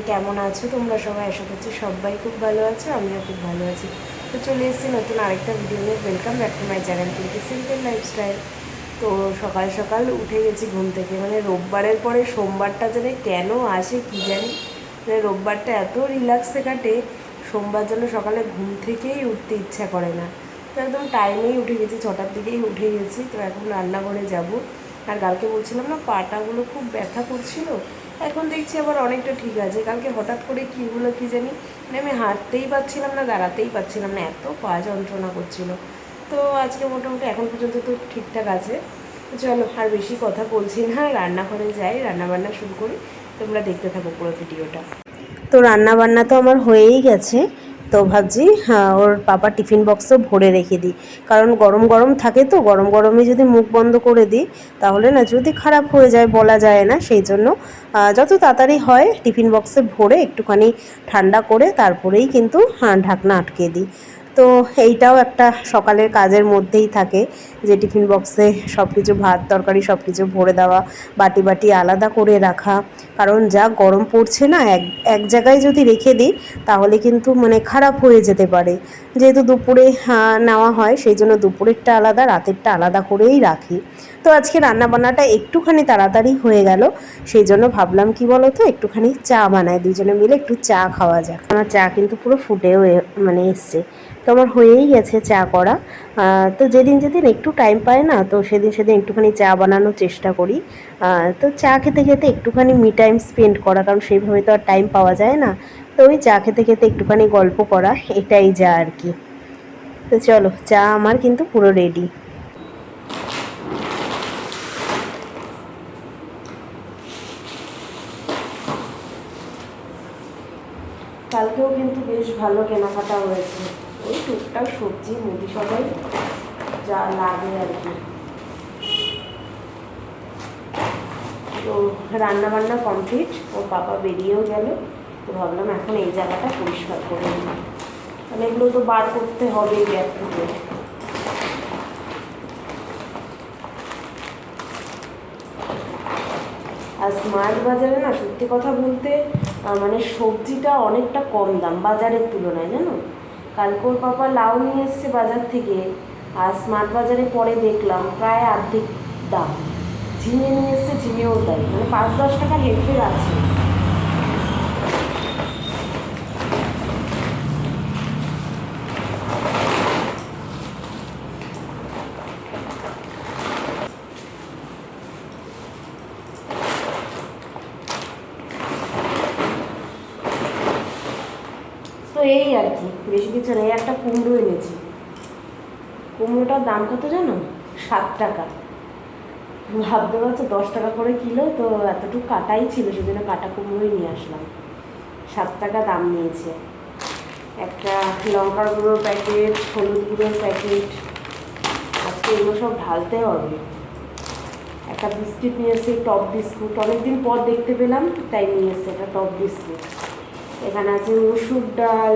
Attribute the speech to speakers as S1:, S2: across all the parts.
S1: কেমন আছো তোমরা সবাই? আশা করছি সবাই খুব ভালো আছো, আমিও খুব ভালো আছি। তো চলে এসেছি নতুন আরেকটা ভিডিও নিয়ে। Welcome back to my channel কিন্তু সিম্পল লাইফস্টাইল। তো সকাল সকাল উঠে গেছি ঘুম থেকে, মানে রোববারের পরে সোমবারটা যেন কেন আসে কী জানি, মানে রোববারটা এত রিল্যাক্সে কাটে, সোমবার জন্য সকালে ঘুম থেকেই উঠতে ইচ্ছা করে না। তো একদম টাইমেই উঠে গেছি, 6টার দিকেই উঠে গেছি। তো এখন রান্নাঘরে যাব। আর কালকে বলছিলাম না পাটাগুলো খুব ব্যথা করছিল, এখন দেখছি আবার অনেকটা ঠিক আছে। কালকে হঠাৎ করে কী হলো কী জানি, মানে আমি হাঁটতেই পারছিলাম না, দাঁড়াতেই পারছিলাম না, এত পা যন্ত্রণা করছিল। তো আজকে মোটামুটি এখন পর্যন্ত তো ঠিকঠাক আছে। তো চলো আর বেশি কথা বলছি না, রান্নাঘরে যাই, রান্নাবান্না শুরু করি, তোমরা দেখতে থাকো পুরো ভিডিওটা। তো রান্নাবান্না তো আমার হয়েই গেছে। তো ভাবছি ওর পাপা টিফিন বক্সও ভরে রেখে দিই, কারণ গরম গরম থাকে, তো গরম গরমে যদি মুখ বন্ধ করে দিই তাহলে না যদি খারাপ হয়ে যায় বলা যায় না। সেই জন্য যত তাড়াতাড়ি হয় টিফিন বক্সে ভরে একটুখানি ঠান্ডা করে তারপরেই কিন্তু ঢাকনা আটকে দিই। তো এইটাও একটা সকালের কাজের মধ্যেই থাকে, যে টিফিন বক্সে সব কিছু ভাত তরকারি সব কিছু ভরে দেওয়া, বাটি বাটি আলাদা করে রাখা। কারণ যা গরম পড়ছে না, এক এক জায়গায় যদি রেখে দিই তাহলে কিন্তু মানে খারাপ হয়ে যেতে পারে। যেহেতু দুপুরে নেওয়া হয়, সেই জন্য দুপুরেরটা আলাদা রাতেরটা আলাদা করেই রাখি। তো আজকে রান্নাবান্নাটা একটুখানি তাড়াতাড়ি হয়ে গেল, সেই জন্য ভাবলাম কি বলো তো, একটুখানি চা বানায়, দুজনে মিলে একটু চা খাওয়া যাক। আমার চা কিন্তু পুরো ফুটেও মানে এসছে। তো আমার হয়েই গেছে চা করা। তো যেদিন যেদিন একটু টাইম পায় না, তো সেদিন সেদিন একটুখানি চা বানানোর চেষ্টা করি। তো চা খেতে খেতে একটুখানি মি টাইম স্পেন্ড করা, কারণ সেইভাবে তো আর টাইম পাওয়া যায় না। তো ওই চা খেতে খেতে একটুখানি গল্প করা, এটাই যা আর কি। তো চলো, চা আমার কিন্তু পুরো রেডি। কালকেও কিন্তু বেশ ভালো কেনাকাটা হয়েছে, ওই টুকটাক সবজি মুদি সবাই যা লাগে আর কি। তো রান্নাবান্না কমপ্লিট, ওর পাপা বেরিয়েও গেল। তো ভাবলাম এখন এই জায়গাটা পরিষ্কার করে নিই, মানে এগুলো তো বার করতে হবে গ্যাস থেকে। আর স্মার্ট বাজারে না সত্যি কথা বলতে মানে সবজিটা অনেকটা কম দাম বাজারের তুলনায়, জানো। কালকে ওর পাপা লাউ নিয়ে এসছে বাজার থেকে, আর স্মার্ট বাজারে পরে দেখলাম প্রায় অর্ধেক দাম। ঝিঙে নিয়ে এসছে, ঝিঙেও তাই, মানে 5-10 টাকা হেরফের আছে। তো এই আর কি, বেশি কিছু নেই। একটা কুমড়ো এনেছি, কুমড়োটার দাম কত জানো? 7 টাকা। ভাবতে পারছো, 10 টাকা করে কিলো, তো এতটুকু কাটাই ছিল, সেজন্য কাটা কুমড়োই নিয়ে আসলাম। 7 টাকা দাম নিয়েছে। একটা লঙ্কার গুঁড়োর প্যাকেট, হলুদ গুঁড়োর প্যাকেট, আজকে এগুলো সব ঢালতে হবে। একটা বিস্কিট নিয়ে এসে, টপ বিস্কুট, অনেকদিন পর দেখতে পেলাম তাই নিয়ে এসে একটা টপ বিস্কুট। এখানে আছে মসুর ডাল,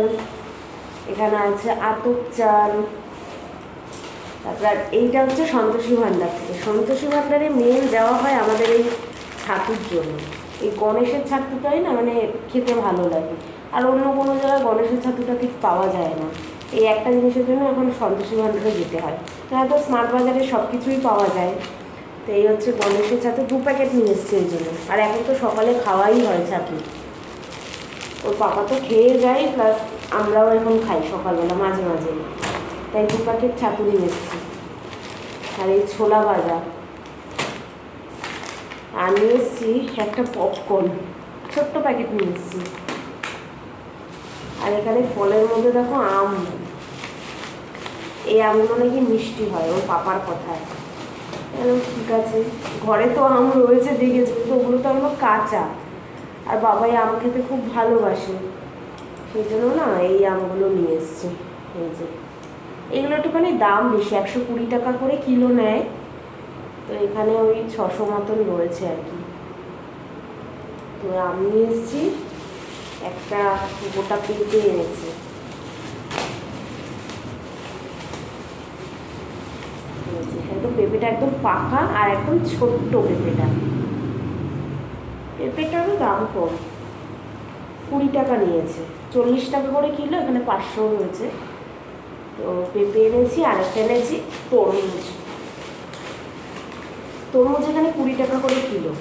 S1: এখানে আছে আতপ চাল। তারপর এইটা হচ্ছে সন্তোষী ভাণ্ডার থেকে। সন্তোষী ভাণ্ডারে মেন দেওয়া হয় আমাদের এই ছাতুর জন্য। এই গণেশের ছাতুটাই না মানে খেতে ভালো লাগে, আর অন্য কোনো জায়গায় গণেশের ছাতুটা ঠিক পাওয়া যায় না। এই একটা জিনিসের জন্য এখন সন্তোষী ভাণ্ডারে যেতে হয়, তো স্মার্ট বাজারে সব কিছুই পাওয়া যায়। তো এই হচ্ছে গণেশের ছাতু, 2 প্যাকেট নিয়ে এসছে এই জন্য। আর এখন তো সকালে খাওয়াই হয় ছাতু, ওর পাপা তো খেয়ে যায়, প্লাস আমরাও এখন খাই সকালবেলা মাঝে মাঝে, তাই 2 প্যাকেট ছাতু নিয়ে এসছি। আর এই ছোলা ভাজা, আর নিয়ে এসছি একটা পপকর্ন, ছোট্ট প্যাকেট নিয়ে এসছি। আর এখানে ফলের মধ্যে দেখো আম, এই আমগুলো নাকি মিষ্টি হয় ওর পাপার কথায়। ঠিক আছে, ঘরে তো আম রয়েছে দেখেছি, কিন্তু ওগুলো তো এখনো কাঁচা, আর বাবাই আম খেতে খুব ভালোবাসে, সেই জন্য না এই আমগুলো নিয়ে এসছে। এই যে এগুলো একটুখানি দাম বেশি, 120 টাকা করে কিলো নেয়। তো এখানে ওই 600 মতন রয়েছে আর কি। তো আমি এসেছি, একটা গোটা পেঁপে এনেছি। একদম পেঁপেটা একদম পাকা, আর একদম ছোট্ট পেঁপেটারও দাম কম। 20 টাকা নিয়েছে, 40 টাকা করে কিলো, এখানে 500 রয়েছে। তো পেঁপে এনেছি, আরেকটা এনেছি তরমুজ। তরমুজ এখানে 20 টাকা করে কিলো।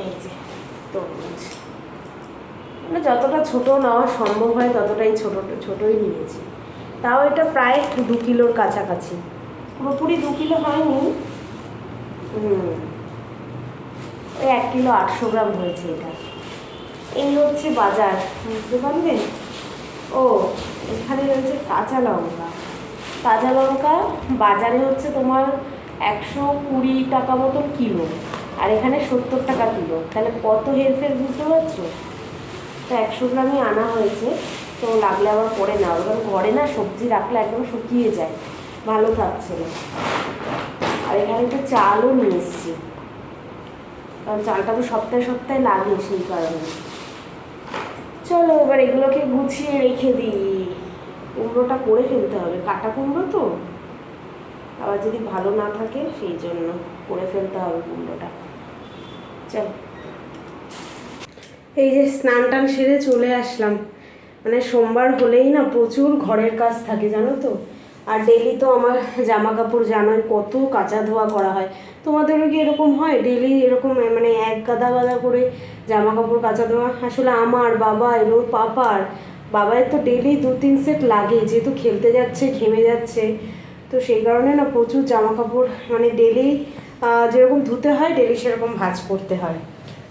S1: এই যে তরমুজ, মানে যতটা ছোট নেওয়া সম্ভব হয় ততটাই ছোটই নিয়েছি। তাও এটা প্রায় 2 কিলোর কাছাকাছি, পুরোপুরি 2 কিলো হয়নি। ওই 1 কিলো 800 গ্রাম হয়েছে এটা। এই হচ্ছে বাজার, বুঝতে পারলেন? ও এখানে রয়েছে কাঁচা লঙ্কা। কাঁচা লঙ্কা বাজারে হচ্ছে তোমার 120 টাকা মতন কিলো, আর এখানে 70 টাকা কিলো। তাহলে কত হেরফের বুঝতে পারছো? তো 100 গ্রামই আনা হয়েছে। তো লাগলে আবার পরে নাও, এবার ঘরে না সবজি রাখলে একদম শুকিয়ে যায়, ভালো থাকছে না। আর এখানে একটু চালও নিয়ে এসছি, কারণ চালটা তো সপ্তাহে সপ্তাহে লাগে, সেই কারণে। চলো এবার এগুলোকে গুছিয়ে রেখে দিই। কুমড়োটা করে ফেলতে হবে, কাটা কুমড়ো তো, আবার যদি ভালো না থাকে সেই জন্য করে ফেলতে হবে কুমড়োটা। চল, এই যে স্নান টান সেরে চলে আসলাম। মানে সোমবার হলেই না প্রচুর ঘরের কাজ থাকে জানো তো। আর ডেলি তো আমার জামা কাপড় জানোই কত কাচা ধোয়া করা হয়। তোমাদেরও কি এরকম হয় ডেলি এরকম, মানে এক গাদা গাদা করে জামা কাপড় কাচা ধোয়া? আসলে আমার বাবা এলো পাপার, বাবায়ের তো ডেলি 2-3 সেট লাগে, যেহেতু খেলতে যাচ্ছে ঘেমে যাচ্ছে। তো সেই কারণে না প্রচুর জামা কাপড় মানে ডেলি যেরকম ধুতে হয় ডেলি সেরকম ভাঁজ করতে হয়।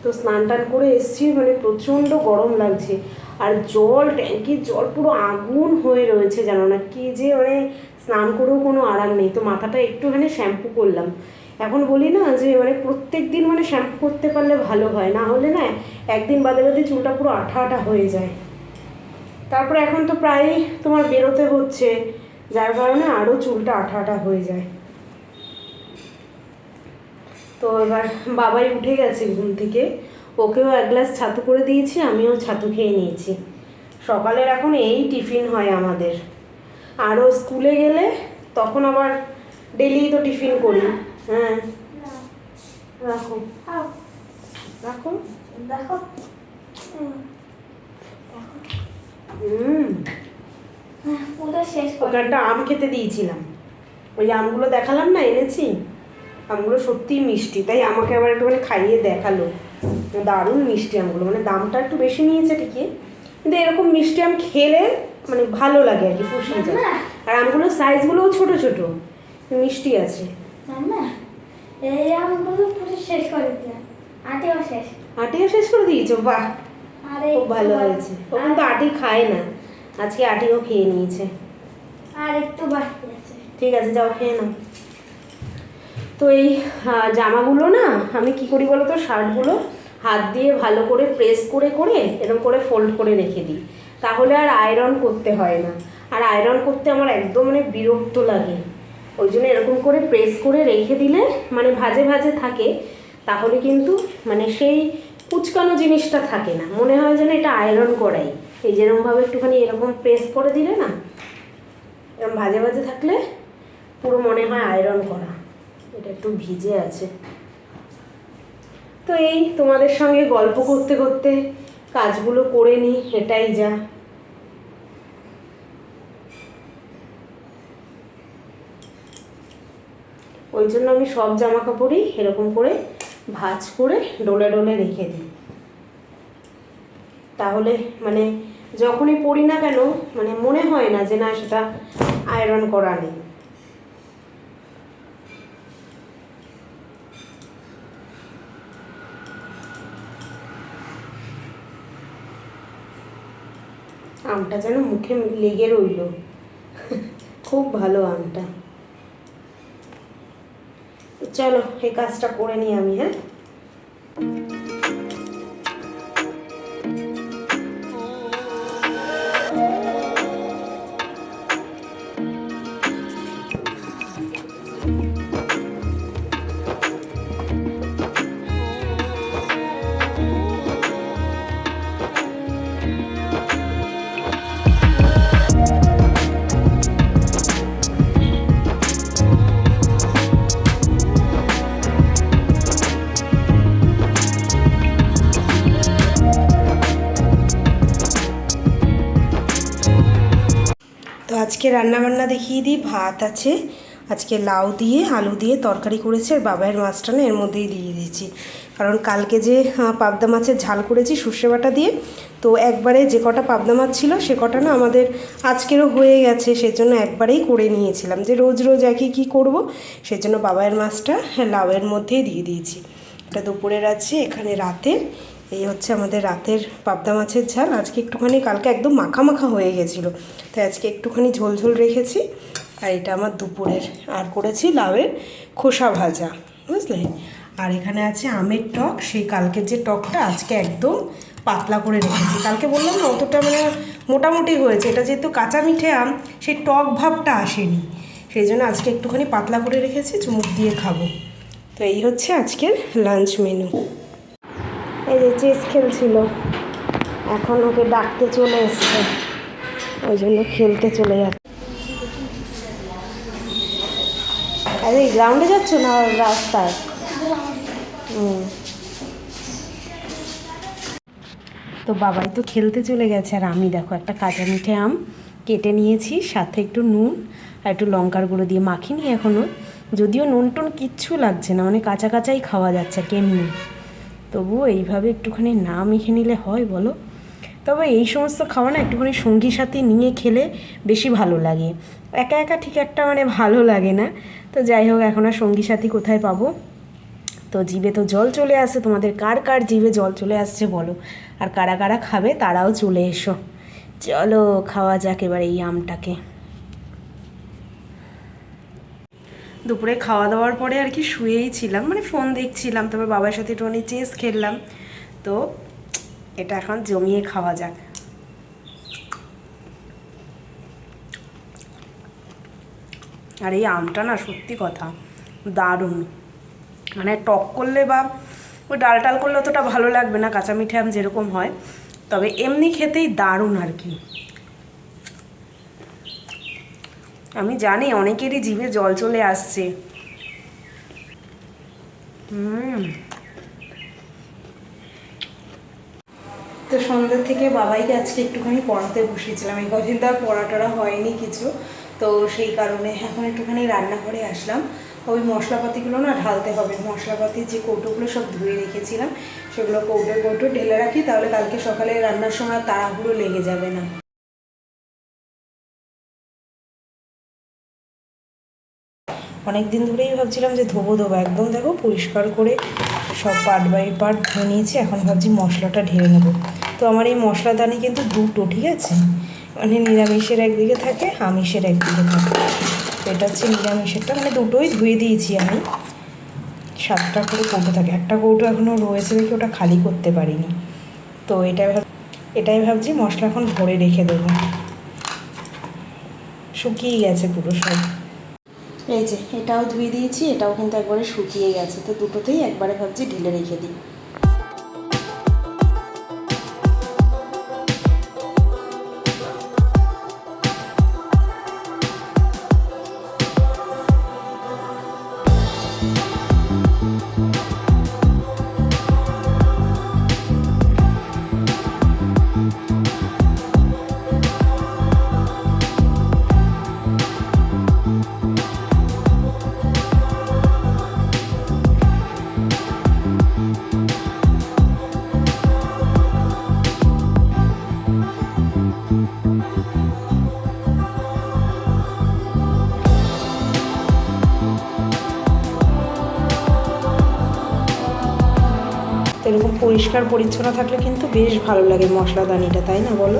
S1: তো স্নান টান করে এসছি, মানে প্রচণ্ড গরম লাগছে। আর জল, ট্যাঙ্কির জল পুরো আগুন হয়ে রয়েছে, জানো না কি যে, মানে স্নান করেও কোনো আরাম নেই। তো মাথাটা একটুখানি শ্যাম্পু করলাম। এখন বলি না যে মানে প্রত্যেক দিন মানে শ্যাম্পু করতে পারলে ভালো হয়, না হলে না একদিন বাদে বাদে চুলটা পুরো আঠা আঠা হয়ে যায়। তারপরে এখন তো প্রায়ই তোমার বেরোতে হচ্ছে, যার কারণে আরও চুলটা আঠা আঠা হয়ে যায়। তো এবার বাবাই উঠে গেছে ঘুম থেকে, ওকেও 1 গ্লাস ছাতু করে দিয়েছি, আমিও ছাতু খেয়ে নিয়েছি। সকালের এখন এই টিফিন হয় আমাদের। আরও স্কুলে গেলে তখন আবার ডেলি তো টিফিন করি। হ্যাঁ রাখো রাখো দেখো। ওকে একটা আম খেতে দিয়েছিলাম, ওই আমগুলো দেখালাম না এনেছি, আমগুলো সত্যিই মিষ্টি, তাই আমাকে আবার একটুখানি খাইয়ে দেখালো। দারুণ মিষ্টি আমগুলো, মানে দামটা একটু বেশি নিয়েছে ঠিকই, কিন্তু এরকম মিষ্টি আম খেলে মানে ভালো লাগে আর কি, পুষিয়ে যায়। আর আমগুলোর সাইজগুলোও ছোট ছোট, মিষ্টি আছে।
S2: এই আমগুলো পুরো শেষ করে দিলাম,
S1: আটিও শেষ করে দিয়েছো? বাহ, খুব ভালো হয়েছে। ও কিন্তু আটি খায় না, আজকে আটিও খেয়ে নিয়েছে।
S2: আর একটু বাকি আছে।
S1: ঠিক আছে, যাও খেয়ে নাও। তো এই জামাগুলো না আমি কি করি বলো তো, শার্টগুলো হাত দিয়ে ভালো করে প্রেস করে করে এরকম করে ফোল্ড করে রেখে দিই, তাহলে আর আয়রন করতে হয় না। আর আয়রন করতে আমার একদম মানে বিরক্ত লাগে, ওই জন্য এরকম করে প্রেস করে রেখে দিলে মানে ভাজে ভাজে থাকে, তাহলে কিন্তু মানে সেই কুচকানো জিনিসটা থাকে না, মনে হয় যেন এটা আয়রন করাই। এই যেরকমভাবে একটুখানি এরকম প্রেস করে দিলে না, এরকম ভাজে ভাজে থাকলে পুরো মনে হয় আয়রন করা। এটা একটু ভিজে আছে। তো এই তোমাদের সঙ্গে গল্প করতে করতে কাজগুলো করে নিই, এটাই যা। ওই জন্য আমি সব জামা কাপড়ই এরকম করে ভাঁজ করে ডলে ডলে রেখে দিই, তাহলে মানে যখনই পরি না কেন মানে মনে হয় না যে না সেটা আয়রন করা নেই। আমটা যেন মুখে লেগে রইল, খুব ভালো আমটা। চলো এই কাজটা করে নিই আমি। হ্যাঁ, তো আজকে রান্নাবান্না দেখিয়ে দিই। ভাত আছে, আজকে লাউ দিয়ে আলু দিয়ে তরকারি করেছে, আর বাবাইয়ের মাছটা না এর মধ্যেই দিয়ে দিয়েছি, কারণ কালকে যে পাবদা মাছের ঝাল করেছি সর্ষে বাটা দিয়ে, তো একবারে যে কটা পাবদা মাছ ছিল সে কটা না আমাদের আজকেরও হয়ে গেছে, সেজন্য একবারেই করে নিয়েছিলাম যে রোজ রোজ একই কী করবো, সেজন্য বাবাইয়ের মাছটা লাউয়ের মধ্যেই দিয়ে দিয়েছি। এটা দুপুরের আছে, এখানে রাতের এই হচ্ছে আমাদের রাতের পাবদা মাছের ঝাল। আজকে একটুখানি, কালকে একদম মাখা মাখা হয়ে গেছিলো, তাই আজকে একটুখানি ঝোল ঝোল রেখেছি। আর এটা আমার দুপুরের, আর করেছি লাউয়ের খোসা ভাজা, বুঝলে। আর এখানে আছে আমের টক, সেই কালকের যে টকটা আজকে একদম পাতলা করে রেখেছি। কালকে বললাম না অতটা মানে মোটামুটি হয়েছে, এটা যেহেতু কাঁচা মিঠে আম সেই টক ভাবটা আসেনি, সেই জন্য আজকে একটুখানি পাতলা করে রেখেছি, চুমুক দিয়ে খাবো। তো এই হচ্ছে আজকের লাঞ্চ মেনু। এই যে চেস খেলছিল, এখন ওকে ডাকতে চলে এসছে, ওই জন্য খেলতে চলে যাচ্ছে। আরে গ্রাউন্ডে যাচ্ছ না রাস্তায়? তো বাবাই তো খেলতে চলে গেছে, আর আমি দেখো একটা কাঁচা মিঠে আম কেটে নিয়েছি, সাথে একটু নুন আর একটু লঙ্কার গুঁড়ো দিয়ে মাখিনি এখনও, যদিও নুন টুন কিচ্ছু লাগছে না, মানে কাঁচা কাঁচাই খাওয়া যাচ্ছে কেমনি, তবুও এইভাবে একটুখানি না মেখে নিলে হয় বলো? তবে এই সমস্ত খাওয়া না একটুখানি সঙ্গী সাথী নিয়ে খেলে বেশি ভালো লাগে, একা একা ঠিক একটা মানে ভালো লাগে না। তো যাই হোক, এখন আর সঙ্গী সাথী কোথায় পাবো, তো জিভে তো জল চলে আসে। তোমাদের কার কার জিভে জল চলে আসছে বলো, আর কারা কারা খাবে তারাও চলে এসো। চলো খাওয়া যাক এবার এই আমটাকে। দুপুরে খাওয়া দাওয়ার পরে আর কি শুয়েই ছিলাম, মানে ফোন দেখছিলাম, তারপর বাবার সাথে একটুখানি চেস খেললাম। তো এটা এখন জমিয়ে খাওয়া যাক। আর এই আমটা না সত্যি কথা দারুণ, মানে টক করলে বা ওই ডাল টাল করলে অতটা ভালো লাগবে না, কাঁচা মিঠে আম যেরকম হয়, তবে এমনি খেতেই দারুণ আর কি। আমি জানি অনেকেরই জিভে জল চলে আসছে। তো সন্ধ্যা থেকে বাবাইকে আজকে একটুখানি পড়াতে বসিয়েছিলাম, এই কদিন তো আর পড়া টড়া হয়নি কিছু, তো সেই কারণে এখন একটুখানি রান্নাঘরে আসলাম। ওই মশলাপাতিগুলো না ঢালতে হবে, মশলাপাতির যে কৌটোগুলো সব ধুয়ে রেখেছিলাম সেগুলো কৌটো ঢেলে রাখি, তাহলে কালকে সকালে রান্নার সময় তাড়াহুড়ো লেগে যাবে না। অনেক দিন ধরেই ভাবছিলাম যে ধোবো একদম, দেখো পরিষ্কার করে সব পার্ট বাই পার্ট ধুয়ে নিয়েছি, এখন ভাবছি মশলাটা ঢেলে নেবো। তো আমার এই মশলাদানি কিন্তু দুটো, ঠিক আছে, মানে নিরামিষের একদিকে থাকে, আমিষের একদিকে থাকে। তো এটা হচ্ছে নিরামিষেরটা, মানে দুটোই ধুয়ে দিয়েছি আমি, 7টা করে কৌটো থাকে, একটা কৌটো এখনও রয়েছে দেখি ওটা খালি করতে পারিনি। তো এটাই ভাবছি মশলা এখন ভরে রেখে দেবো, শুকিয়ে গেছে পুরো সব। এই যে এটাও ধুয়ে দিয়েছি, এটাও কিন্তু একবারে শুকিয়ে গেছে, তো দুটোতেই একবারে ভাবছি ঢেলে রেখে দিই। এরকম পরিষ্কার পরিচ্ছন্ন থাকলে কিন্তু বেশ ভালো লাগে মশলাদানিটা, তাই না বলো?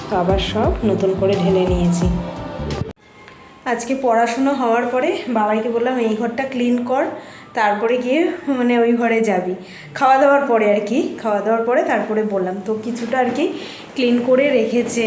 S1: তো আবার সব নতুন করে ঢেলে নিয়েছি। আজকে পড়াশুনো হওয়ার পরে বাবাইকে বললাম এই ঘরটা ক্লিন কর, তারপরে গিয়ে মানে ওই ঘরে যাবি, খাওয়া দাওয়ার পরে আর কি, খাওয়া দাওয়ার পরে তারপরে বললাম, তো কিছুটা আর কি ক্লিন করে রেখেছে।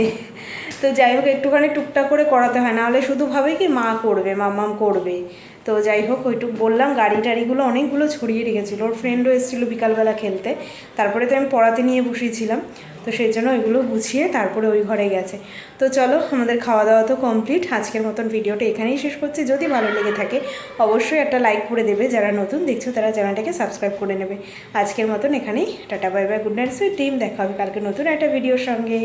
S1: তো যাই হোক একটুখানি টুকটাক করে করাতে হয়, নাহলে শুধু ভাবে কি মা করবে, মাম্মাম করবে। তো যাই হোক ওইটুক বললাম, গাড়ি টাড়িগুলো অনেকগুলো ছড়িয়ে রেখেছিলো, ওর ফ্রেন্ডও এসেছিলো বিকালবেলা খেলতে, তারপরে তো আমি পড়াতে নিয়ে বসিয়েছিলাম, তো সেই জন্য ওইগুলো গুছিয়ে তারপরে ওই ঘরে গেছে। তো চলো আমাদের খাওয়া দাওয়া তো কমপ্লিট, আজকের মতন ভিডিওটা এখানেই শেষ করছি। যদি ভালো লেগে থাকে অবশ্যই একটা লাইক করে দেবে, যারা নতুন দেখছো তারা চ্যানেলটাকে সাবস্ক্রাইব করে নেবে। আজকের মতন এখানেই tata bye bye, good night sweet dream, দেখা হবে কালকে নতুন একটা ভিডিওর সঙ্গে।